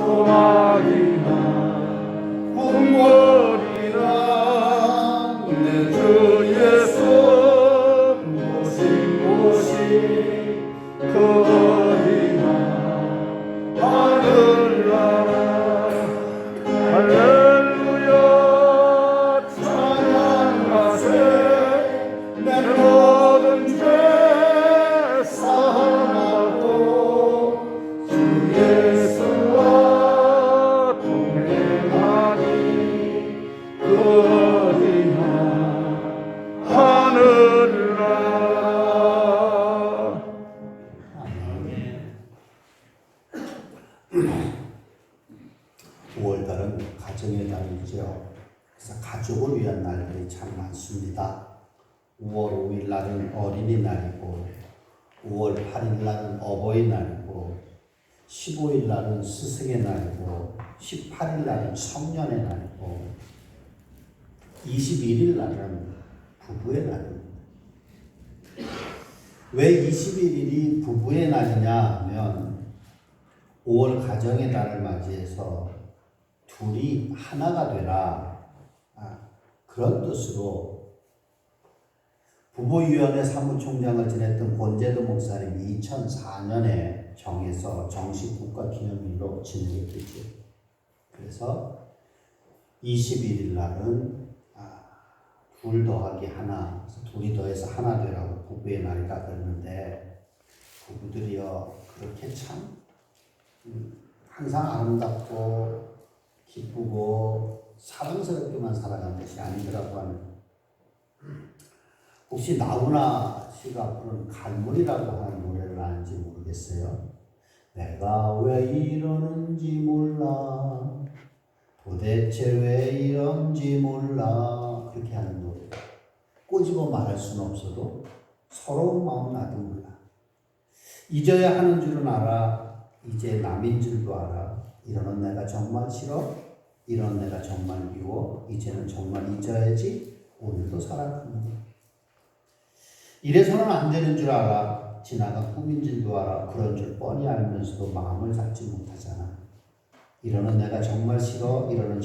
소망이나 꿈거리나 내 주 예수 모신 곳이 그 어디나 하늘나라 할렐루야 찬양하세 내 모든 죄 사함받고 주 예수와 동행하니 그 어디나 하늘나라. 5월달은 가정의 달이죠. 그래서 가족을 위한 날들이 참 많습니다. 5월 5일 날은 어린이날이고 5월 8일 날은 어버이날이고 15일 날은 스승의 날이고 18일 날은 청년의 날이고 21일 날은 부부의 날입니다. 왜 21일이 부부의 날이냐 하면 5월 가정의 달을 맞이해서 둘이 하나가 되라, 그런 뜻으로 부부위원회 사무총장을 지냈던 권재도 목사님이 2004년에 정해서 정식 국가기념일로 지내겠죠. 그래서 21일 날은 둘 더하기 하나, 둘이 더해서 하나 되라고 부부의 날이다 그랬는데, 부부들이요 그렇게 참 항상 아름답고 기쁘고 사랑스럽게만 살아가는 것이 아니더라고 하는. 혹시 나훈아 씨가 부른 갈무리라고 하는 노래를 아는지 모르겠어요. 내가 왜 이러는지 몰라, 도대체 왜 이런지 몰라, 그렇게 하는 노래. 꼬집어 말할 수는 없어도 서러운 마음 나도 몰라. 잊어야 하는 줄은 알아, 이제 남인 줄도 알아. 이러는 내가 정말 싫어, 이런 내가 정말 미워. 이제는 정말 잊어야지, 오늘도 살아가는. 이래서는 안 되는 줄 알아, 지나간 꿈인 줄도 알아. 그런 줄 뻔히 알면서도 마음을 잡지 못하잖아. 이러는 내가 정말 싫어, 이러는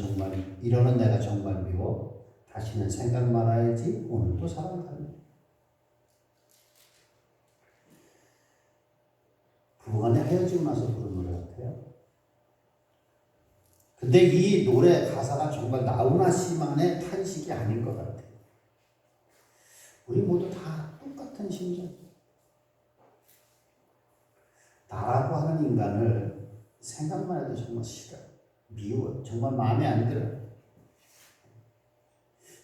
내가 정말 미워. 다시는 생각 말아야지, 오늘도 살아가는. 부부간에 헤어지고 나서 부른 노래 같아요. 근데 이 노래 가사가 정말 나훈아 씨만의 탄식이 아닌 것 같아요. 우리 모두 다 똑같은 심정. 나라고 하는 인간을 생각만 해도 정말 싫어, 미워, 정말 마음에 안 들어.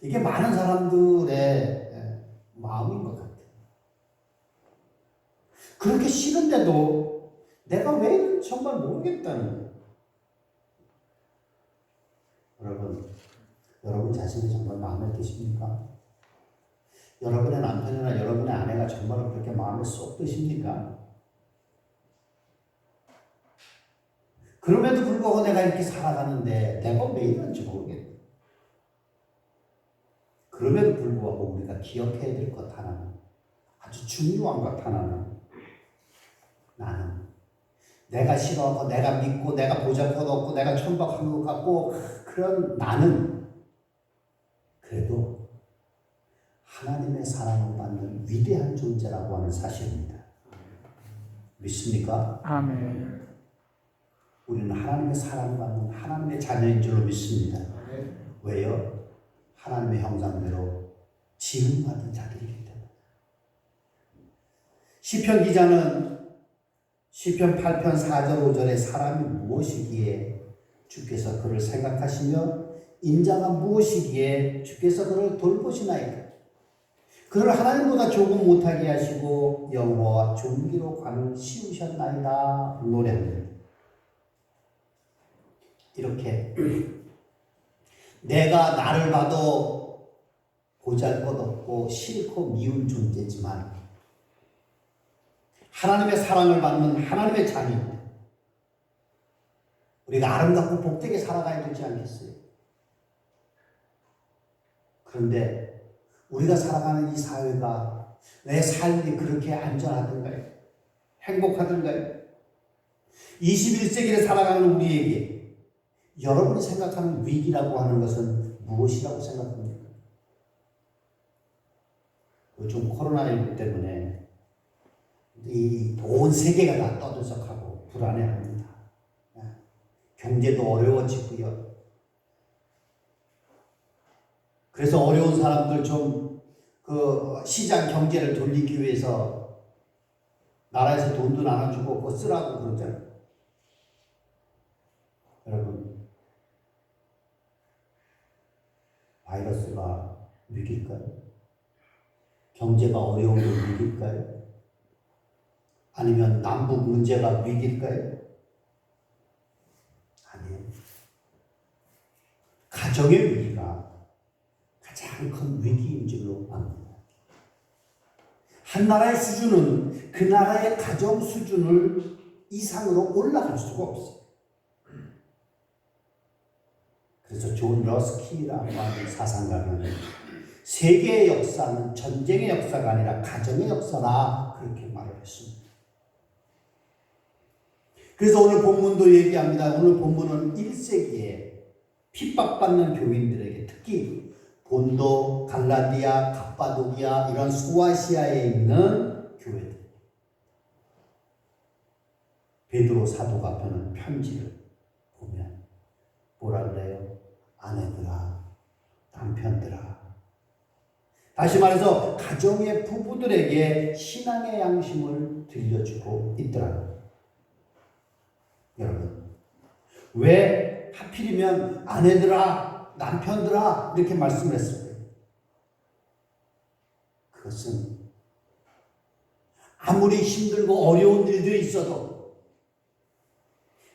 이게 많은 사람들의 마음인 것 같아요. 그렇게 싫은데도 내가 왜 이런지 정말 모르겠다는 거예요. 여러분 자신이 정말 마음에 드십니까? 여러분의 남편이나 여러분의 아내가 정말 그렇게 마음에 쏙 드십니까? 그럼에도 불구하고 내가 이렇게 살아가는데 내가 왜 이런지 모르겠다. 그럼에도 불구하고 우리가 기억해야 될 것 하나는, 아주 중요한 것 하나는, 나는 내가 싫어하고 내가 믿고 내가 보잘것없고 내가 천박한 것 같고 그런 나는 그래도 하나님의 사랑을 받는 위대한 존재라고 하는 사실입니다. 믿습니까? 아멘. 우리는 하나님의 사랑을 받는 하나님의 자녀인 줄로 믿습니다. 왜요? 하나님의 형상대로 지음받은 자들이기 때문에. 시편 기자는 시편 8편 4절 5절에 사람이 무엇이기에 주께서 그를 생각하시며 인자가 무엇이기에 주께서 그를 돌보시나이까. 그를 하나님보다 조금 못하게 하시고 여호와와 존귀로 관을 씌우셨나이다 노래합니다. 이렇게 내가 나를 봐도 보잘것없고 싫고 미운 존재지만 하나님의 사랑을 받는 하나님의 자녀입니다. 우리가 아름답고 복되게 살아가야 되지 않겠어요? 그런데 우리가 살아가는 이 사회가 내 삶이 그렇게 안전하던가요? 행복하던가요? 21세기를 살아가는 우리에게 여러분이 생각하는 위기라고 하는 것은 무엇이라고 생각합니까? 요즘 코로나19 때문에 이 온 세계가 다 떠들썩하고 불안해합니다. 경제도 어려워지고요. 그래서 어려운 사람들 좀 그 시장 경제를 돌리기 위해서 나라에서 돈도 나눠주고 그거 쓰라고 그러잖아요. 여러분, 바이러스가 위기일까요? 경제가 어려운 게 위기일까요? 아니면 남북 문제가 위기일까요? 아니에요. 가정의 위기가 가장 큰 위기인 줄로 압니다. 한 나라의 수준은 그 나라의 가정 수준을 이상으로 올라갈 수가 없어요. 그래서 존 러스키라고 하는 사상가는 세계의 역사는 전쟁의 역사가 아니라 가정의 역사다 그렇게 말을 했습니다. 그래서 오늘 본문도 얘기합니다. 오늘 본문은 1세기에 핍박받는 교인들에게 특히 본도, 갈라디아, 갑바도기아 이런 소아시아에 있는 교회들 베드로 사도가 펴는 편지를 보면 뭐라 그래요? 아내들아, 남편들아. 다시 말해서 가정의 부부들에게 신앙의 양심을 들려주고 있더라고요. 여러분, 왜 하필이면 아내들아, 남편들아 이렇게 말씀을 했을까요? 그것은 아무리 힘들고 어려운 일들이 있어도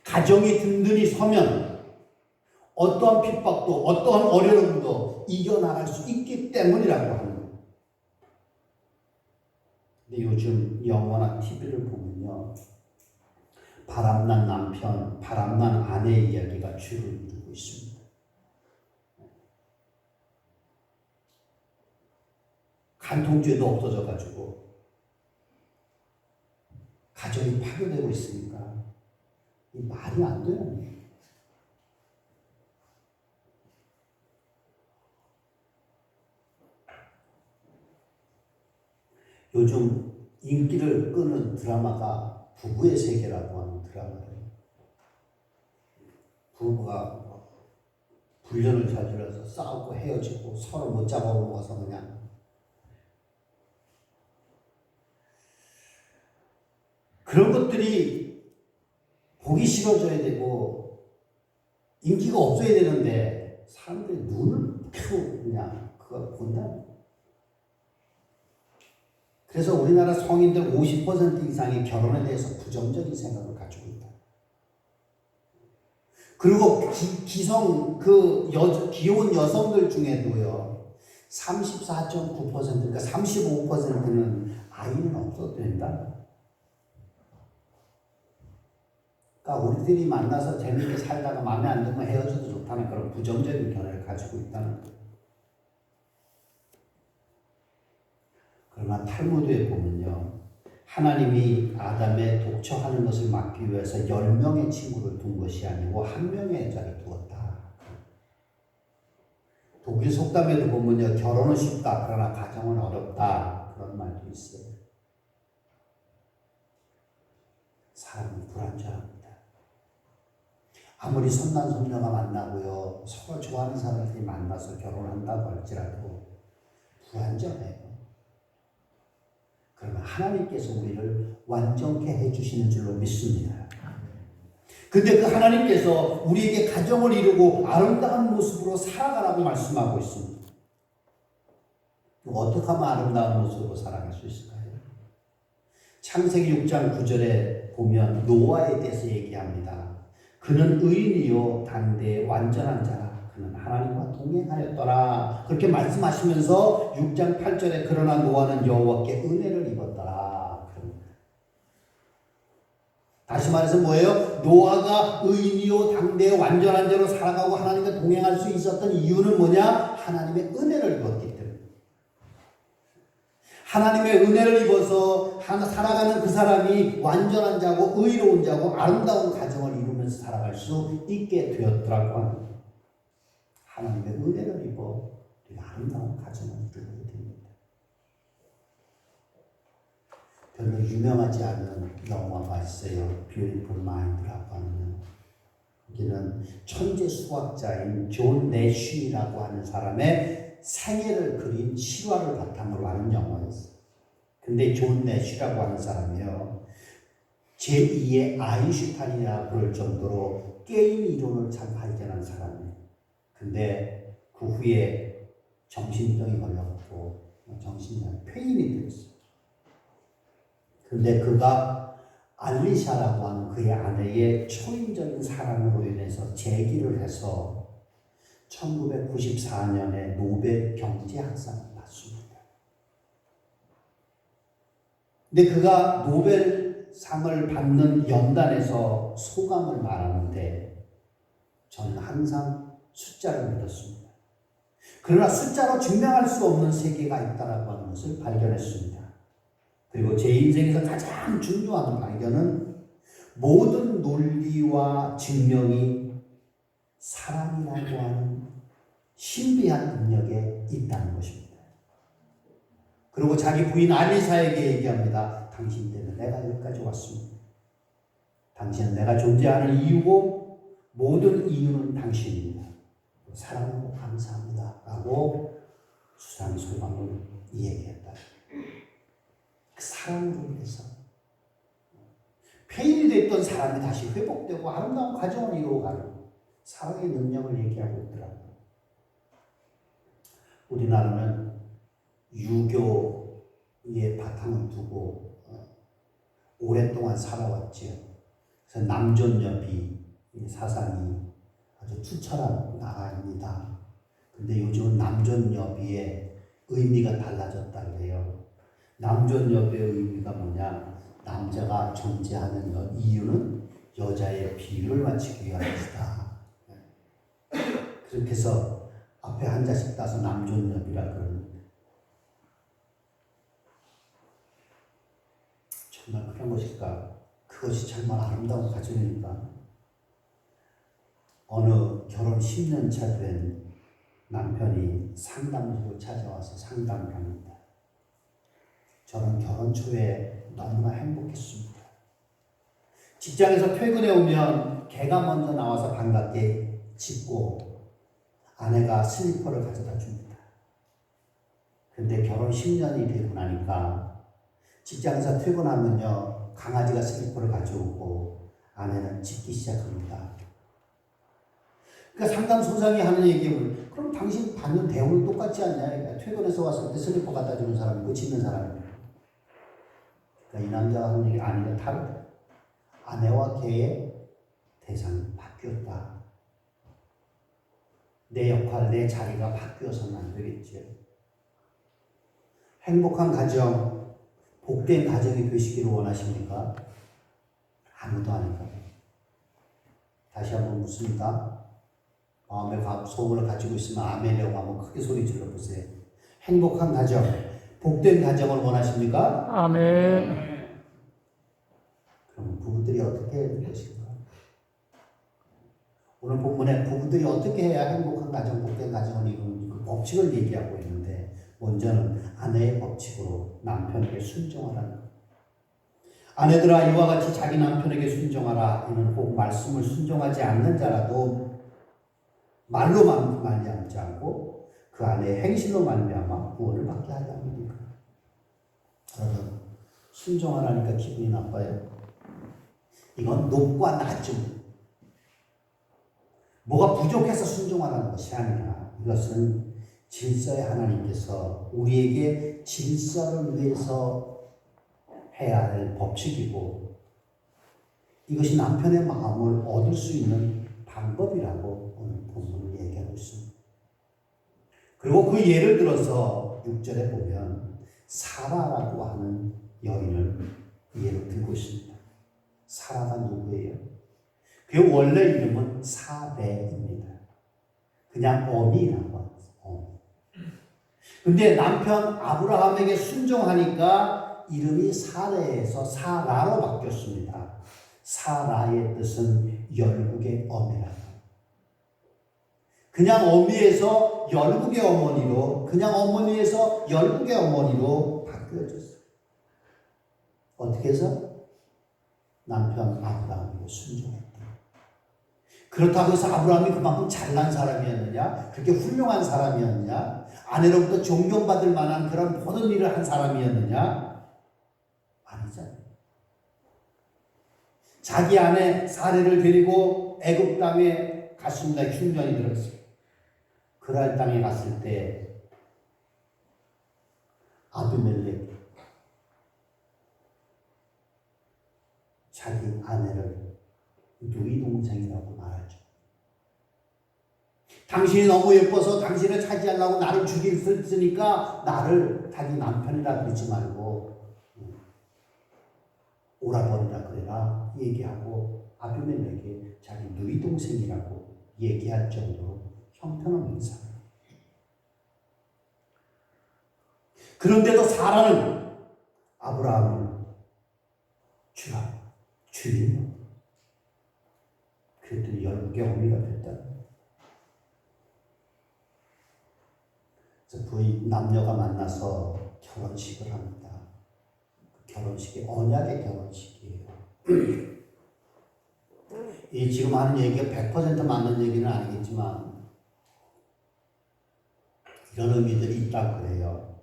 가정이 든든히 서면 어떠한 핍박도 어떠한 어려움도 이겨나갈 수 있기 때문이라고 하는 거예요. 근데 요즘 영화나 TV를 보면요, 바람난 남편, 바람난 아내 이야기가 주를 이루고 있습니다. 간통죄도 없어져가지고 가정이 파괴되고 있으니까 이 말이 안 되는 거예요. 요즘 인기를 끄는 드라마가 부부의 세계라고 하는 드라마예요. 부부가 불륜을 저질러서 싸우고 헤어지고 서로 못 잡아먹어서 그냥 그런 것들이 보기 싫어져야 되고 인기가 없어야 되는데 사람들이 눈을 펴고 그냥 그걸 본다. 그래서 우리나라 성인들 50% 이상이 결혼에 대해서 부정적인 생각을 가지고 있다. 그리고 귀여운 여성들 중에도요, 34.9% 그러니까 35%는 아이는 없어도 된다. 그러니까 우리들이 만나서 재밌게 살다가 마음에 안 들면 헤어져도 좋다는 그런 부정적인 견해를 가지고 있다는 거예요. 그러나 탈무드에 보면요, 하나님이 아담의 독처하는 것을 막기 위해서 10명의 친구를 둔 것이 아니고 1명의 여자를 두었다. 독일 속담에도 보면요, 결혼은 쉽다 그러나 가정은 어렵다 그런 말도 있어요. 사람은 불안정합니다. 아무리 선남 선녀가 만나고요, 서로 좋아하는 사람들이 만나서 결혼한다고 할지라도 불안정해요. 그러나 하나님께서 우리를 완전케 해주시는 줄로 믿습니다. 근데 그 하나님께서 우리에게 가정을 이루고 아름다운 모습으로 살아가라고 말씀하고 있습니다. 어떻게 하면 아름다운 모습으로 살아갈 수 있을까요? 창세기 6장 9절에 보면 노아에 대해서 얘기합니다. 그는 의인이요 당대의 완전한 자라. 그는 하나님과 동행하였더라. 그렇게 말씀하시면서 6장 8절에 그러나 노아는 여호와께 은혜를 입었더라. 다시 말해서 뭐예요? 노아가 의인이요 당대의 완전한 자로 살아가고 하나님과 동행할 수 있었던 이유는 뭐냐? 하나님의 은혜를 입었기 때문에. 하나님의 은혜를 입어서 살아가는 그 사람이 완전한 자고 의로운 자고 아름다운 가정을 이루면서 살아갈 수 있게 되었더라고 하는 거예요. 하나님의 은혜를 입어 우리가 아름다운 가정을 이루게 됩니다. 별로 유명하지 않은 영화가 있어요. Beautiful Mind라고 하는. 여기는 천재 수학자인 존 내쉬라고 하는 사람의 생애를 그린 실화를 바탕으로 하는 영화였어요. 근데 존 내쉬라고 하는 사람이요, 제2의 아인슈타인이라 부를 정도로 게임 이론을 잘 발견한 사람이에요. 근데 그 후에 정신병이 걸려갖고 정신이 폐인이 되었어요. 근데 그가 알리샤라고 하는 그의 아내의 초인적인 사랑으로 인해서 재기를 해서 1994년에 노벨 경제학상을 받습니다. 근데 그가 노벨상을 받는 연단에서 소감을 말하는데 저는 항상 숫자를 믿었습니다. 그러나 숫자로 증명할 수 없는 세계가 있다라고 하는 것을 발견했습니다. 그리고 제 인생에서 가장 중요한 발견은 모든 논리와 증명이 사랑이라고 하는 신비한 능력에 있다는 것입니다. 그리고 자기 부인 알리사에게 얘기합니다. 당신 때문에 내가 여기까지 왔습니다. 당신은 내가 존재하는 이유고 모든 이유는 당신입니다. 사랑하고 감사합니다. 라고 수상 소감을 얘기했다. 그 사랑으로 인해서 폐인이 됐던 사람이 다시 회복되고 아름다운 가정을 이루어가는 사랑의 능력을 얘기하고 있더라고요. 우리나라는 유교의 바탕을 두고 오랫동안 살아왔지요. 그래서 남존여비 사상이 아주 투철한 나라입니다. 근데 요즘은 남존여비의 의미가 달라졌다고 해요. 남존여비의 의미가 뭐냐? 남자가 존재하는 이유는 여자의 비유를 맞추기 위한 것이다. 그렇게 해서 앞에 한 자씩 따서 남존여비라 그러는데 정말 그런 것일까? 그것이 정말 아름다운 가정일까? 어느 결혼 10년 차 된 남편이 상담소를 찾아와서 상담을 합니다. 저는 결혼 초에 너무나 행복했습니다. 직장에서 퇴근해 오면 개가 먼저 나와서 반갑게 짖고 아내가 슬리퍼를 가져다 줍니다. 근데 결혼 10년이 되고 나니까 직장에서 퇴근하면요, 강아지가 슬리퍼를 가져오고 아내는 짖기 시작합니다. 그러니까 상담소장이 하는 얘기는 그럼 당신 받는 대우는 똑같지 않냐? 퇴근해서 왔을 때 슬리퍼 갖다 주는 사람이고 짖는 사람이고. 그러니까 이 남자가 하는 얘기 아니면 다르다. 아내와 개의 대상이 바뀌었다. 내 역할, 내 자리가 바뀌어서는 안 되겠죠. 행복한 가정, 복된 가정이 되시기를 원하십니까? 아무도 아닌가? 다시 한번 묻습니다. 마음의 소원을 가지고 있으면 아멘이라고 한번 크게 소리 질러보세요. 행복한 가정, 복된 가정을 원하십니까? 아멘. 그럼 부부들이 어떻게 해야 될 것인가? 오늘 본문에 부부들이 어떻게 해야 행복한 가정, 복된 가정을 이루는 그 법칙을 얘기하고 있는데, 먼저는 아내의 법칙으로 남편에게 순종하라는 것. 아내들아 이와 같이 자기 남편에게 순종하라. 이는 꼭 말씀을 순종하지 않는 자라도 말로만 말미암지 않고 그 안에 행실로 말미암아 구원을 받게 하려 합니다. 여러분, 순종하라니까 기분이 나빠요. 이건 높과 낮음, 뭐가 부족해서 순종하라는 것이 아니라 이것은 질서의 하나님께서 우리에게 질서를 위해서 해야 할 법칙이고, 이것이 남편의 마음을 얻을 수 있는 방법이라고 오늘 본문을 얘기하고 있습니다. 그리고 그 예를 들어서 6절에 보면 사라라고 하는 여인을 예로 들고 있습니다. 사라가 누구예요? 그 원래 이름은 사레입니다. 그냥 어미라고 합니다. 근데 남편 아브라함에게 순종하니까 이름이 사레에서 사라로 바뀌었습니다. 사라의 뜻은 열국의 어미라. 그냥 어미에서 열국의 어머니로, 그냥 어머니에서 열국의 어머니로 바뀌어졌어요. 어떻게 해서? 남편 아브라함에게 순종했다. 그렇다고 해서 아브라함이 그만큼 잘난 사람이었느냐? 그렇게 훌륭한 사람이었느냐? 아내로부터 존경받을 만한 그런 모든 일을 한 사람이었느냐? 아니잖아요. 자기 아내 사레를 데리고 애굽 땅에 갔습니다. 흉년이 들었어요. 그랄 땅에 갔을 때 아비멜렉 자기 아내를 누이 동생이라고 말하죠. 당신이 너무 예뻐서 당신을 차지하려고 나를 죽일 수 있으니까 나를 자기 남편이라 그러지 말고 오라버니라 그래라 얘기하고 아비멜렉에게 자기 누이 동생이라고 얘기할 정도로 형편없는 사람. 그런데도 사라는 아브라함을 주님. 그랬더니 열국의 어미가 됐다. 그래서 두 남녀가 만나서 결혼식을 합니다. 그 결혼식이 언약의 결혼식이에요. 이 지금 하는 얘기가 100% 맞는 얘기는 아니겠지만 이런 의미들이 있다고 그래요.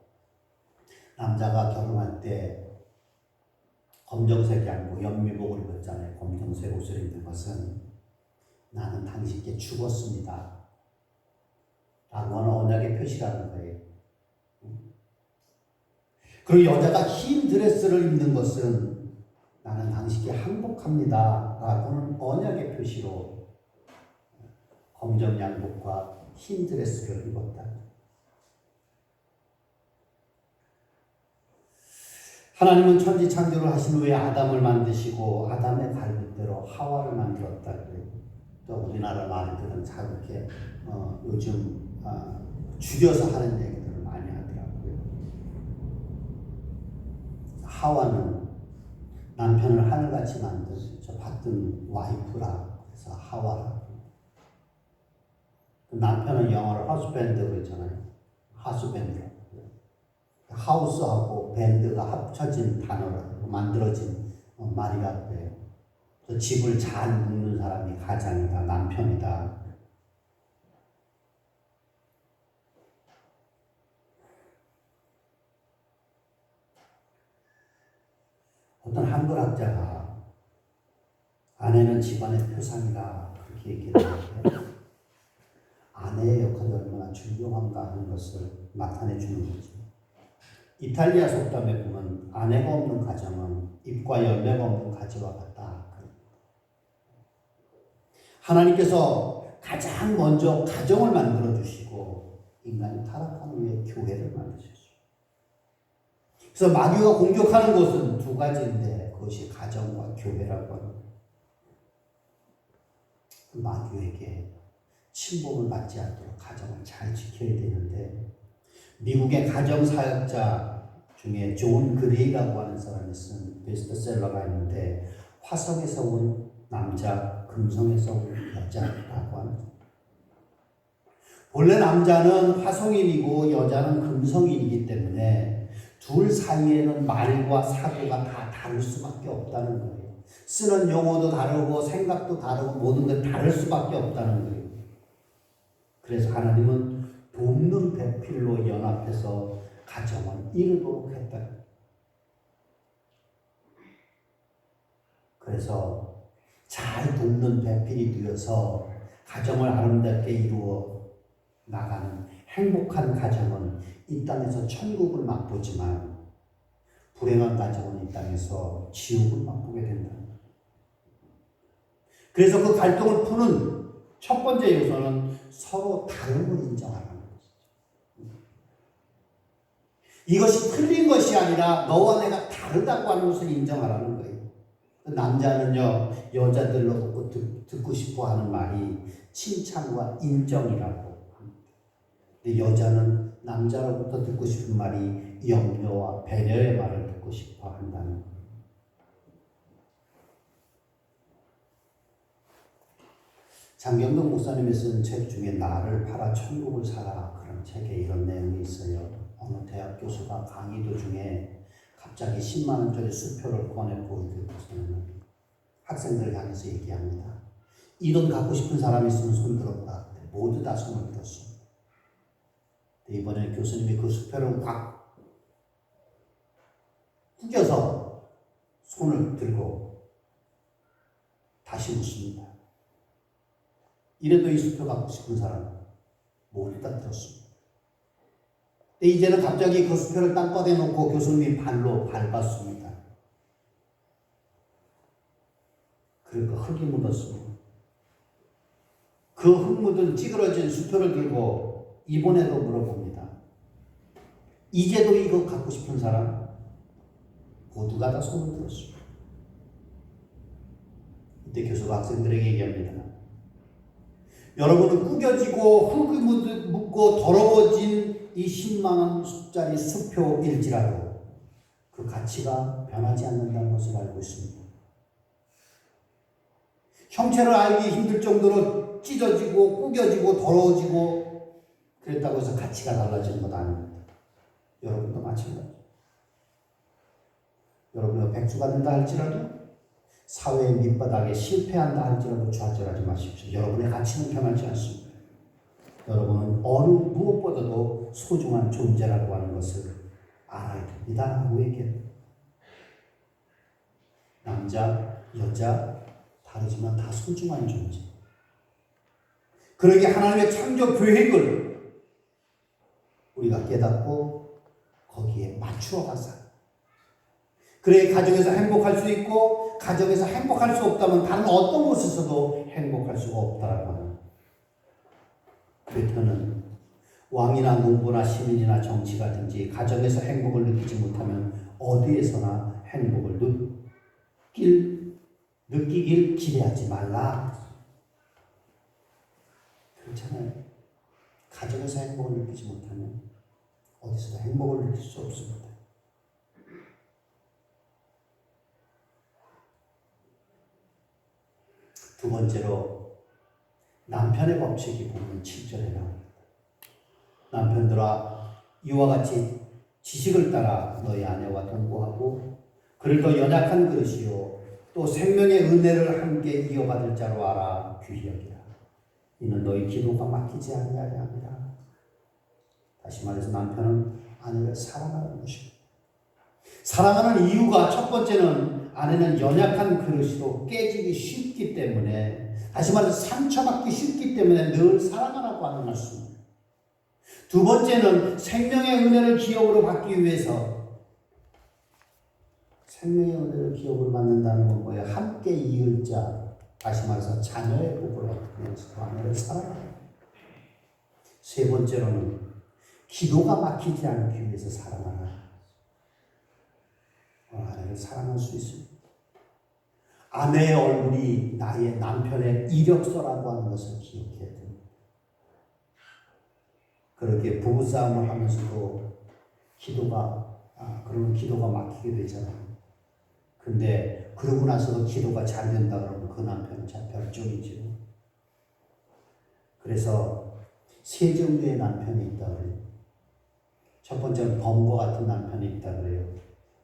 남자가 결혼할 때 검정색이 아니고 연미복을 입었잖아요. 검정색 옷을 입는 것은 나는 당신께 죽었습니다 라고 하는 언약의 표시라는 거예요. 그리고 여자가 흰 드레스를 입는 것은 나는 당신께 항복합니다 라고 하는 언약의 표시로 검정 양복과 흰 드레스를 입었다. 하나님은 천지 창조를 하신 후에 아담을 만드시고 아담의 갈빗대로 하와를 만들었다. 또 우리나라 말들은 잘 이렇게 요즘 줄여서 하는 얘기들을 많이 하더라고요. 하와는 남편을 하늘같이 받든 와이프라 그래서 하와라. 남편은 영어로 하우스밴드 그러잖아요. 하우스밴드. 하우스하고 밴드가 합쳐진 단어로 만들어진 말이라고 해요. 집을 잘 묶는 사람이 가장이다, 남편이다. 어떤 한글학자가 아내는 집안의 표상이다 그렇게 얘기를 하는데 아내의 역할이 얼마나 중요한가 하는 것을 나타내 주는 거죠. 이탈리아 속담에 보면 아내가 없는 가정은 잎과 열매가 없는 가지와 같다. 하나님께서 가장 먼저 가정을 만들어 주시고 인간이 타락한 후에 교회를 만드셨어요. 그래서 마귀가 공격하는 것은 두 가지인데 그것이 가정과 교회라고 합니다. 마귀에게 침범을 받지 않도록 가정을 잘 지켜야 되는데 미국의 가정사역자 중에 존 그레이라고 하는 사람이 쓴 베스트셀러가 있는데 화성에서 온 남자, 금성에서 온 여자라고 하는 거예요. 본래 남자는 화성인이고 여자는 금성인이기 때문에 둘 사이에는 말과 사고가 다 다를 수밖에 없다는 거예요. 쓰는 용어도 다르고 생각도 다르고 모든 게 다를 수밖에 없다는 거예요. 그래서 하나님은 돕는 배필로 연합해서 가정을 이루도록 했다. 그래서 잘 돕는 배필이 되어서 가정을 아름답게 이루어 나가는 행복한 가정은 이 땅에서 천국을 맛보지만 불행한 가정은 이 땅에서 지옥을 맛보게 된다. 그래서 그 갈등을 푸는 첫 번째 요소는 서로 다름을 인정하라는 것이죠. 이것이 틀린 것이 아니라 너와 내가 다르다고 하는 것을 인정하라는 거예요. 남자는요, 여자들로 듣고 싶어 하는 말이 칭찬과 인정이라고 합니다. 근데 여자는 남자로부터 듣고 싶은 말이 염려와 배려의 말을 듣고 싶어 한다는 거예요. 장경동 목사님이 쓴 책 중에 나를 팔아 천국을 사라 그런 책에 이런 내용이 있어요. 어느 대학 교수가 강의 도중에 갑자기 10만 원짜리 수표를 꺼내 보이더니 학생들을 향해서 얘기합니다. 이 돈 갖고 싶은 사람이 있으면 손 들어보라. 모두 다 손을 들었어. 이번에 교수님이 그 수표를 확 구겨서 손을 들고 다시 묻습니다. 이래도 이 수표 갖고 싶은 사람 모두 다 들었습니다. 근데 이제는 갑자기 그 수표를 땅바닥에 놓고 교수님이 발로 밟았습니다. 그러니까 흙이 묻었습니다. 그 흙 묻은 찌그러진 수표를 들고 이번에도 물어봅니다. 이제도 이거 갖고 싶은 사람? 모두가 다 손을 들었습니다. 이때 교수가 학생들에게 얘기합니다. 여러분은 구겨지고 흙이 묻고 더러워진 이 10만 원짜리 수표일지라도 그 가치가 변하지 않는다는 것을 알고 있습니다. 형체를 알기 힘들 정도로 찢어지고 구겨지고 더러워지고 그랬다고 해서 가치가 달라지는 것 아닙니다. 여러분도 마찬가지입니다. 여러분이 백수가 된다 할지라도 사회의 밑바닥에 실패한다 할지라도 좌절하지 마십시오. 여러분의 가치는 변하지 않습니다. 여러분은 어느 무엇보다도 소중한 존재라고 하는 것을 알아야 됩니다. 라고 얘기합니다. 남자, 여자 다르지만 다 소중한 존재. 그러기에 하나님의 창조 계획을 우리가 깨닫고 거기에 맞추어 가서 그래 가정에서 행복할 수 있고 가정에서 행복할 수 없다면 다른 어떤 곳에서도 행복할 수가 없다라고 하는 베트는 왕이나 농부나 시민이나 정치가든지 가정에서 행복을 느끼지 못하면 어디에서나 행복을 느끼길 기대하지 말라. 그렇잖아요. 가정에서 행복을 느끼지 못하면 어디서도 행복을 느낄 수 없습니다. 두 번째로 남편의 법칙이 보면 7절에 나옵니다. 남편들아 이와 같이 지식을 따라 너희 아내와 동거하고 그를 더 연약한 그릇이요 또 생명의 은혜를 함께 이어받을 자로 알아 귀히 여기라. 이는 너희 기도가 막히지 아니하게 합니다. 다시 말해서 남편은 아내를 사랑하는 것입니다. 사랑하는 이유가 첫 번째는 아내는 연약한 그릇으로 깨지기 쉽기 때문에 다시 말해서 상처받기 쉽기 때문에 늘 사랑하라고 하는 말씀입니다. 두 번째는 생명의 은혜를 기업으로 받기 위해서 생명의 은혜를 기업으로 받는다는 건 뭐예요? 함께 이을 자 다시 말해서 자녀의 복을 얻기 위해서 아내를 사랑합니다. 세 번째로는 기도가 막히지 않기 위해서 사랑하라. 아내를 사랑할 수 있습니다. 아내의 얼굴이 나의 남편의 이력서라고 하는 것을 기억해야 됩니다. 그렇게 부부싸움을 하면서도 그러면 기도가 막히게 되잖아요. 근데 그러고 나서도 기도가 잘 된다 그러면 그 남편은 참 별종이죠. 그래서 세 종류의 남편이 있다 그래요. 첫 번째는 범과 같은 남편이 있다 그래요.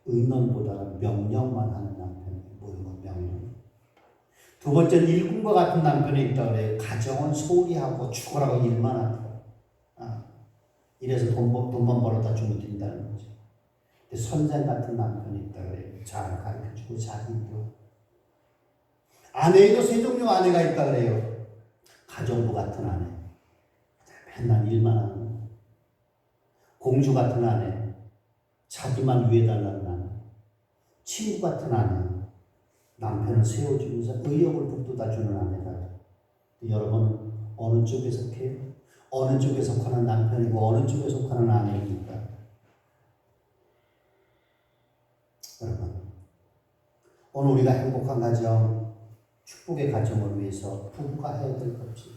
의논보다는 명령만 하는 남편이 모든 명령. 두 번째는 일꾼과 같은 남편이 있다 그래요. 가정은 소홀히 하고 죽으라고 일만 한다. 이래서 돈만 벌어다 주면 된다는 거죠. 선생 같은 남편이 있다 그래요. 잘 가르쳐주고 잘 이끌어. 아내에도 세 종류 아내가 있다 그래요. 가정부 같은 아내, 맨날 일만 하는 공주 같은 아내, 자기만 위해달라는 아내, 친구 같은 아내, 남편을 세워주면서 의욕을 북돋아주는 아내가. 여러분은 어느 쪽에 속해요? 어느 쪽에 속하는 남편이고 어느 쪽에 속하는 아내입니까? 여러분, 오늘 우리가 행복한 가정, 축복의 가정을 위해서 부부가 해야 될 것이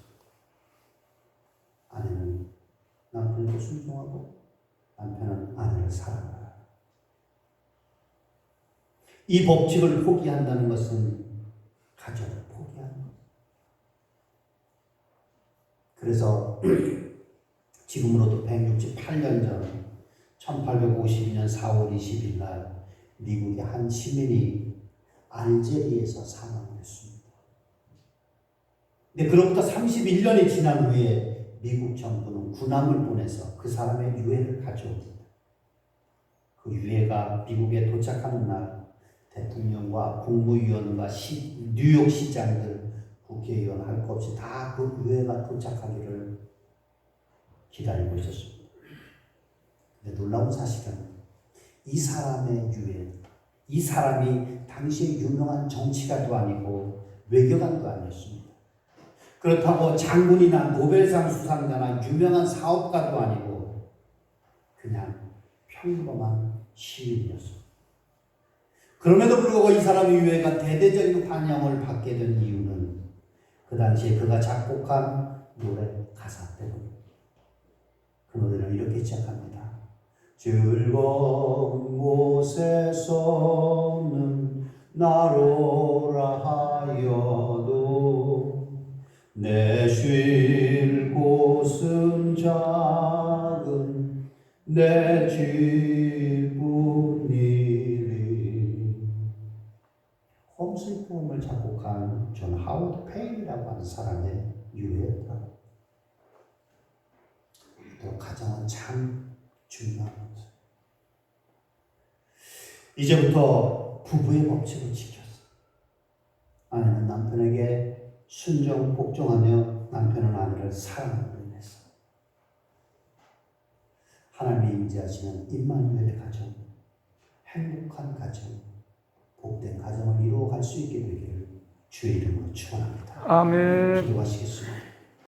아내는 남편에게 순종하고 남편은 아내를 사랑하라. 이 법칙을 포기한다는 것은 가정을 포기하는 것. 그래서 지금으로부터 168년 전 1852년 4월 20일 날 미국의 한 시민이 알제리에서 사망했습니다. 근데 그로부터 31년이 지난 후에 미국 정부는 군함을 보내서 그 사람의 유해를 가져옵니다. 그 유해가 미국에 도착하는 날 대통령과 국무위원과 뉴욕 시장들, 국회의원 할 것 없이 다 그 유해가 도착하기를 기다리고 있었습니다. 근데 놀라운 사실은 이 사람의 유해, 이 사람이 당시에 유명한 정치가도 아니고 외교관도 아니었습니다. 그렇다고 장군이나 노벨상 수상자나 유명한 사업가도 아니고 그냥 평범한 시민이었습니다. 그럼에도 불구하고 이 사람의 유해가 대대적인 환영을 받게 된 이유는 그 당시에 그가 작곡한 노래 가사 때문입니다. 그 노래를 이렇게 시작합니다. 즐거운 곳에서는 나로라 하여도 내 쉴 곳은 작은 내 집뿐이리. 홈스위트홈을 작곡한 존 하워드 페인이라고 하는 사람의 유해였다고. 또 가정은 참 중요한 거죠. 이제부터 부부의 법칙을 지켰어. 아내는 남편에게 순종, 복종하며 남편은 아내를 사랑하는 했어. 하나님이 임재하시는 임마누엘의 가정, 행복한 가정, 복된 가정을 이루어갈 수 있게 되기를 주의 이름으로 축원합니다. 아멘. 기도하시겠습니다.